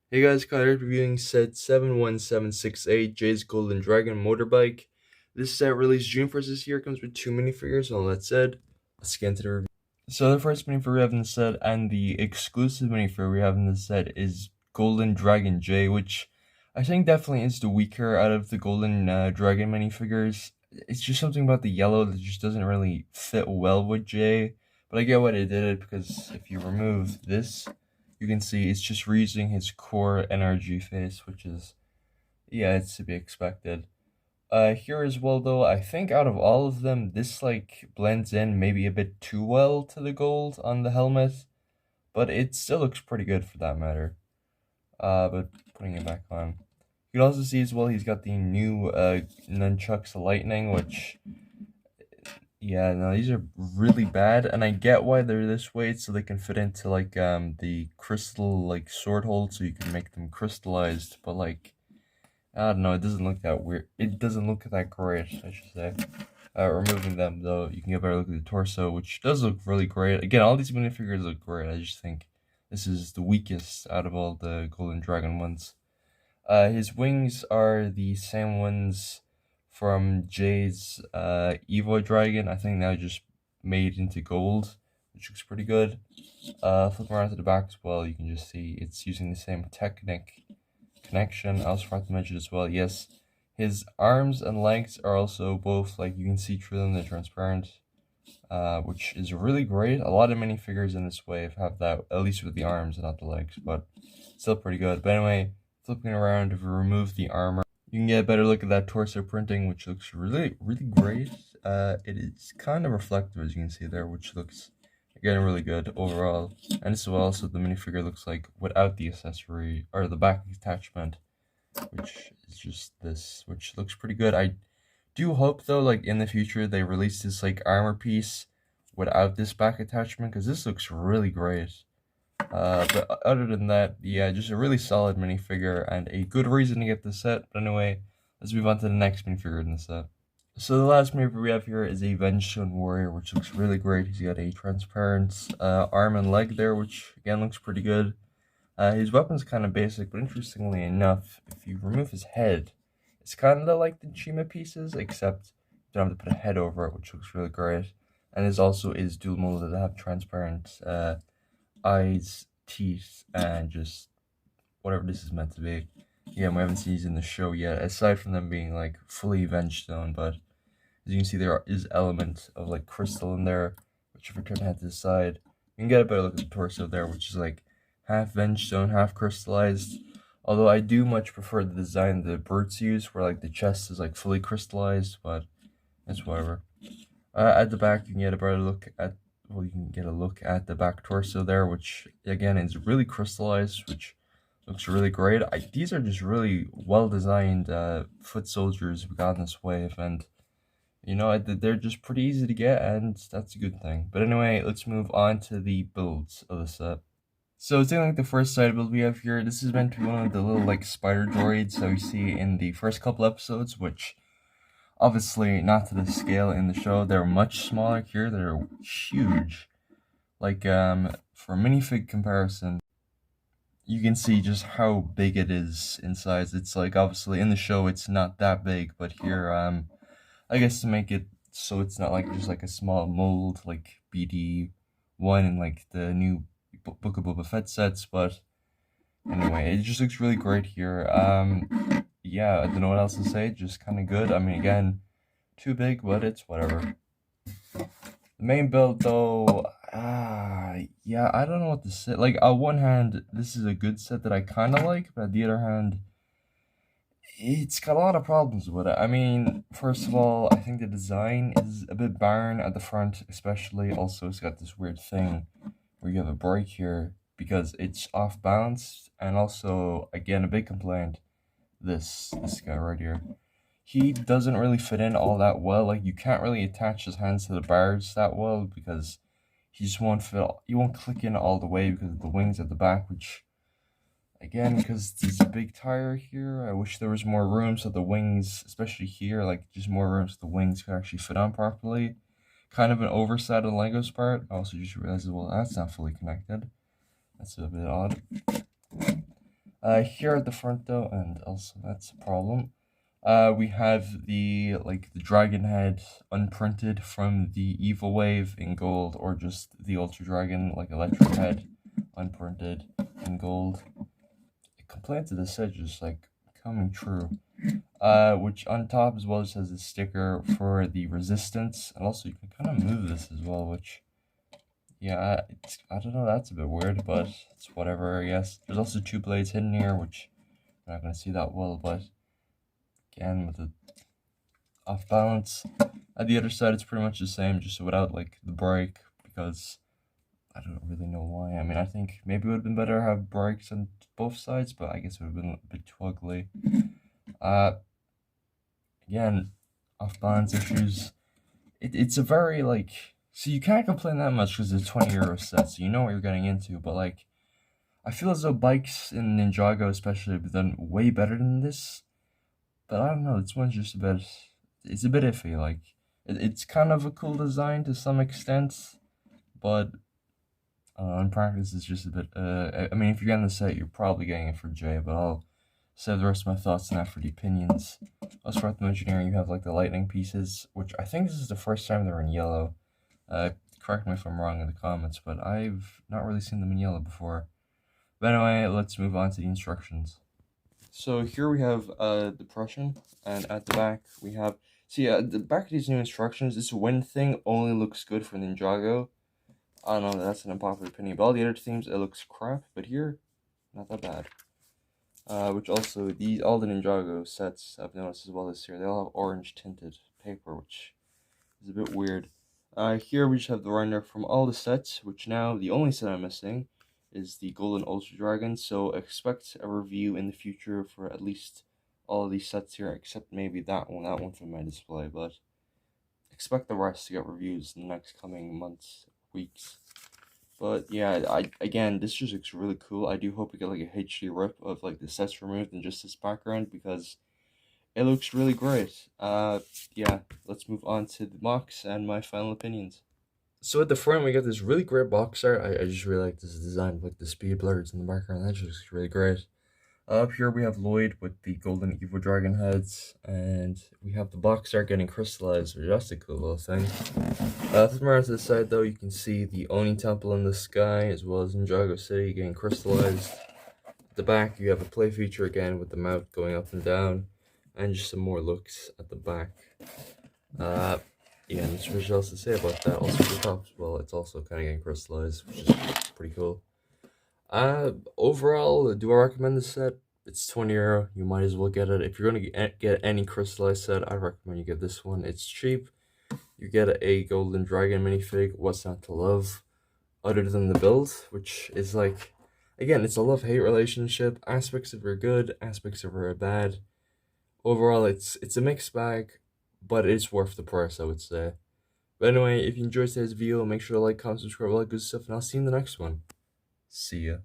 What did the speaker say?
Hey guys, Connor reviewing set 71768 Jay's Golden Dragon Motorbike. This set released June 1st this year, comes with two minifigures. All that said, let's get into the review. So the first minifigure we have in the set and the exclusive minifigure we have in the set is Golden Dragon Jay, which I think definitely is the weaker out of the Golden Dragon minifigures. It's just something about the yellow that just doesn't really fit well with Jay, but I get why they did it because if you remove this, you can see it's just reusing his core NRG face, which is, yeah, it's to be expected. Here as well, though, I think out of all of them, this, like, blends in maybe a bit too well to the gold on the helmet, but it still looks pretty good for that matter. But putting it back on. You can also see as well he's got the new, Nunchucks Lightning, which, yeah, no, these are really bad, and I get why they're this way, so they can fit into, like, the crystal, like, sword hold, so you can make them crystallized, but, like, I don't know, it doesn't look that weird. It doesn't look that great, I should say. Removing them, though, you can get a better look at the torso, which does look really great. Again, all these minifigures look great. I just think this is the weakest out of all the Golden Dragon ones. His wings are the same ones from Jay's Evo Dragon. I think now just made into gold, which looks pretty good. Flipping around to the back as well, you can just see it's using the same Technic connection. I also forgot to mention as well, yes, his arms and legs are also both, like, you can see through them, they're transparent, which is really great. A lot of minifigures in this wave have that, at least with the arms and not the legs, but still pretty good. But anyway, flipping around, if we remove the armor, you can get a better look at that torso printing, which looks really great. It is kind of reflective, as you can see there, which looks, again, really good overall. And this is what also the minifigure looks like without the accessory, or the back attachment, which is just this, which looks pretty good. I do hope, though, like, in the future, they release this, like, armor piece without this back attachment, because this looks really great. But other than that, yeah, just a really solid minifigure and a good reason to get this set. But anyway, let's move on to the next minifigure in the set. So the last minifigure we have here is a Vengestone Warrior, which looks really great. He's got a transparent arm and leg there, which again looks pretty good. His weapon's kind of basic, but interestingly enough, if you remove his head, it's kind of like the Chima pieces, except you don't have to put a head over it, which looks really great. And this also is dual molded to have transparent eyes, teeth, and just whatever this is meant to be. Yeah, we haven't seen these in the show yet, aside from them being like fully Vengestone, but as you can see, there is element of like crystal in there, which if we turn head to the side, you can get a better look at the torso there, which is like half Vengestone, half crystallized. Although I do much prefer the design the Brutes use, where like the chest is like fully crystallized, but it's whatever. At the back, you can get a better look at, well, you can get a look at the back torso there, which again is really crystallized, which looks really great. These are just really well designed foot soldiers we got in this wave, and you know, they're just pretty easy to get, and that's a good thing. But anyway, let's move on to the builds of the set. So taking like the first side build we have here, this is meant to be one of the little like spider droids that we see in the first couple episodes, which obviously not to the scale in the show. They're much smaller here. They're huge. Like for a minifig comparison, you can see just how big it is in size. It's like obviously in the show it's not that big, but here I guess to make it so it's not like just like a small mold like BD1 and like the new Book of Boba Fett sets, but anyway, it just looks really great here. Yeah, I don't know what else to say, just kind of good. I mean, again, too big, but it's whatever. The main build, though, yeah, I don't know what to say. Like, on one hand, this is a good set that I kind of like, but on the other hand, it's got a lot of problems with it. I mean, first of all, I think the design is a bit barren at the front, especially. Also, it's got this weird thing where you have a break here because it's off balance. And also, again, a big complaint, this guy right here. He doesn't really fit in all that well. Like, you can't really attach his hands to the bars that well because he just won't fit. He won't click in all the way because of the wings at the back, which, again, because there's a big tire here, I wish there was more room so the wings, especially here, like just more room so the wings could actually fit on properly. Kind of an oversight on Lego's part. I also just realized, well, that's not fully connected. That's a bit odd. Here at the front though, and also that's a problem. We have the dragon head unprinted from the Evil Wave in gold, or just the Ultra Dragon like electric head unprinted in gold. Complaint to the set just like coming true. Which on top as well just has a sticker for the resistance, and also you can kind of move this as well, which yeah, I don't know, that's a bit weird, but it's whatever, I guess. There's also two blades hidden here, which you're not gonna see that well, but again with the off balance. At the other side, it's pretty much the same, just without like the brake, because I don't really know why. I mean, I think maybe it would have been better to have brakes on both sides, but I guess it would have been a bit too ugly. Uh, Again, off balance issues. It's a very like, so you can't complain that much because it's a 20 euro set, so you know what you're getting into. But like, I feel as though bikes in Ninjago especially have done way better than this. But I don't know, this one's just a bit, it's a bit iffy. Like, it's kind of a cool design to some extent, but in practice it's just a bit, I mean, if you're getting the set, you're probably getting it for J, but I'll save the rest of my thoughts on that for the opinions. Also, for the engineering, you have like the lightning pieces, which I think this is the first time they're in yellow. Correct me if I'm wrong in the comments, but I've not really seen them in yellow before. But anyway, let's move on to the instructions. So here we have the Prussian, and at the back we have, so yeah, the back of these new instructions, this wind thing only looks good for Ninjago. I don't know, that's an unpopular opinion, but all the other themes, it looks crap, but here, not that bad. Which also, all the Ninjago sets I've noticed as well this year, they all have orange tinted paper, which is a bit weird. Here we just have the render from all the sets, which now, the only set I'm missing is the Golden Ultra Dragon, so expect a review in the future for at least all of these sets here, except maybe that one from my display, but expect the rest to get reviews in the next coming months, weeks. But yeah, again, this just looks really cool. I do hope we get like a HD rip of like the sets removed and just this background, because it looks really great. Yeah, let's move on to the box and my final opinions. So at the front, we got this really great box art. I just really like this design, like the speed blurs in the background. That just looks really great. Up here we have Lloyd with the golden Evo Dragon heads, and we have the box art getting crystallized, which is just a cool little thing. From around to the side though, you can see the Oni Temple in the sky, as well as Ninjago City getting crystallized. At the back, you have a play feature again with the mouth going up and down, and just some more looks at the back. Yeah, and there's much else to say about that. Also, the top as well, it's also kind of getting crystallized, which is pretty cool. Overall, do I recommend this set? It's 20 euro. You might as well get it. If you're going to get any crystallized set, I recommend you get this one. It's cheap. You get a Golden Dragon minifig. What's not to love? Other than the build, which is like, again, it's a love-hate relationship. Aspects of it are good, aspects of it are bad. Overall, it's a mixed bag, but it's worth the price, I would say. But anyway, if you enjoyed today's video, make sure to like, comment, subscribe, all that good stuff, and I'll see you in the next one. See ya.